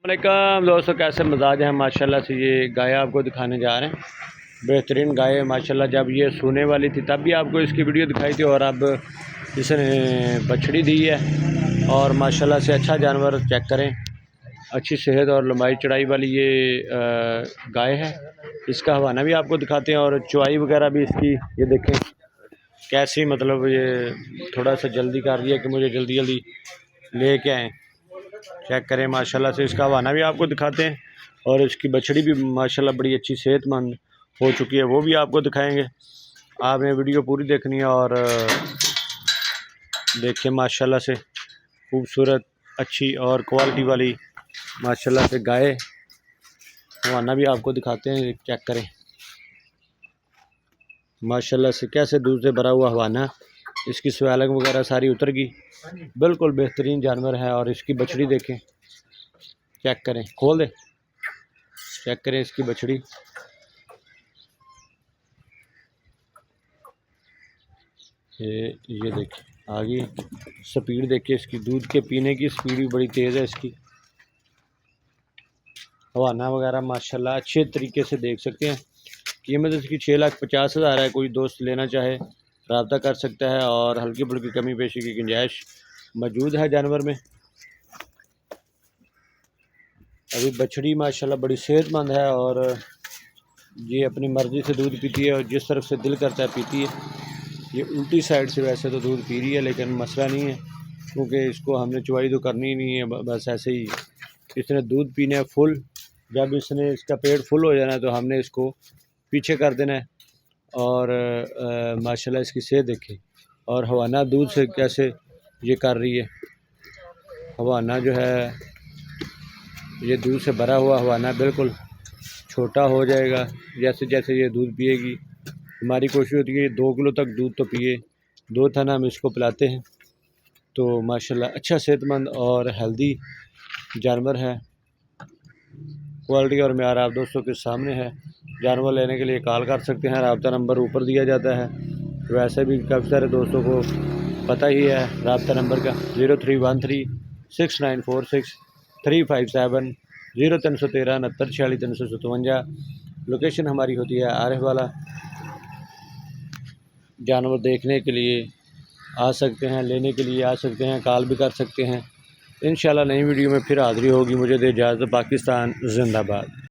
वालेकुम दोस्तों, कैसे मिजाज हैं। माशाल्लाह से ये गाय आपको दिखाने जा रहे हैं। बेहतरीन गाय है माशाल्लाह। जब ये सोने वाली थी तब भी आपको इसकी वीडियो दिखाई थी और अब इसने बछड़ी दी है और माशाल्लाह से अच्छा जानवर। चेक करें, अच्छी सेहत और लंबाई चढ़ाई वाली ये गाय है। इसका हवाना भी आपको दिखाते हैं और चुवाई वगैरह भी इसकी ये देखें कैसी, मतलब ये थोड़ा सा जल्दी कर रही है कि मुझे जल्दी जल्दी ले के आएँ। चेक करें माशाल्लाह से, इसका हवाना भी आपको दिखाते हैं और इसकी बछड़ी भी माशाल्लाह बड़ी अच्छी सेहतमंद हो चुकी है, वो भी आपको दिखाएंगे। आपने वीडियो पूरी देखनी है और देखिए माशाल्लाह से खूबसूरत अच्छी और क्वालिटी वाली माशाल्लाह से गाय। हवाना भी आपको दिखाते हैं, चेक करें माशाल्लाह से कैसे दूध से भरा हुआ हवाना। इसकी स्वेलिंग वगैरह सारी उतर गई, बिल्कुल बेहतरीन जानवर है। और इसकी बछड़ी देखें, चेक करें, खोल दे, चेक करें इसकी बछड़ी। ये देखिए आगे स्पीड देखिए, इसकी दूध के पीने की स्पीड भी बड़ी तेज़ है इसकी। हवाना वगैरह माशाल्लाह अच्छे तरीके से देख सकते हैं। कीमत इसकी 6,50,000 है। कोई दोस्त लेना चाहे रब्ता कर सकता है और हल्की फुल्की कमी पेशी की गुंजाइश मौजूद है जानवर में। अभी बछड़ी माशाल्लाह बड़ी सेहतमंद है और ये अपनी मर्ज़ी से दूध पीती है और जिस तरफ से दिल करता है पीती है। ये उल्टी साइड से वैसे तो दूध पी रही है, लेकिन मसला नहीं है क्योंकि इसको हमने चुवाई तो करनी ही नहीं है। बस ऐसे ही इसने दूध पीना है फुल। जब इसने इसका पेट फुल हो जाना है तो हमने इसको पीछे कर देना है। और माशाल्लाह इसकी सेहत देखें और हवाना दूध से कैसे ये कर रही है। हवाना जो है ये दूध से भरा हुआ हवाना बिल्कुल छोटा हो जाएगा जैसे जैसे ये दूध पिएगी। हमारी कोशिश होती है कि 2 किलो तक दूध तो पिए। 2 थाना हम इसको पिलाते हैं। तो माशाल्लाह अच्छा सेहतमंद और हेल्दी जानवर है। क्वालिटी और म्यार आप दोस्तों के सामने है। जानवर लेने के लिए कॉल कर सकते हैं, रब्ता नंबर ऊपर दिया जाता है। वैसे भी काफ़ी सारे दोस्तों को पता ही है रब्ता नंबर का 03136946 357 0313 69 46 357। लोकेशन हमारी होती है आरिफ वाला। जानवर देखने के लिए आ सकते हैं, लेने के लिए आ सकते हैं, कॉल भी कर सकते हैं। इंशाल्लाह नई वीडियो में फिर हाज़िरी होगी। मुझे दे इजाज़त। पाकिस्तान जिंदाबाद।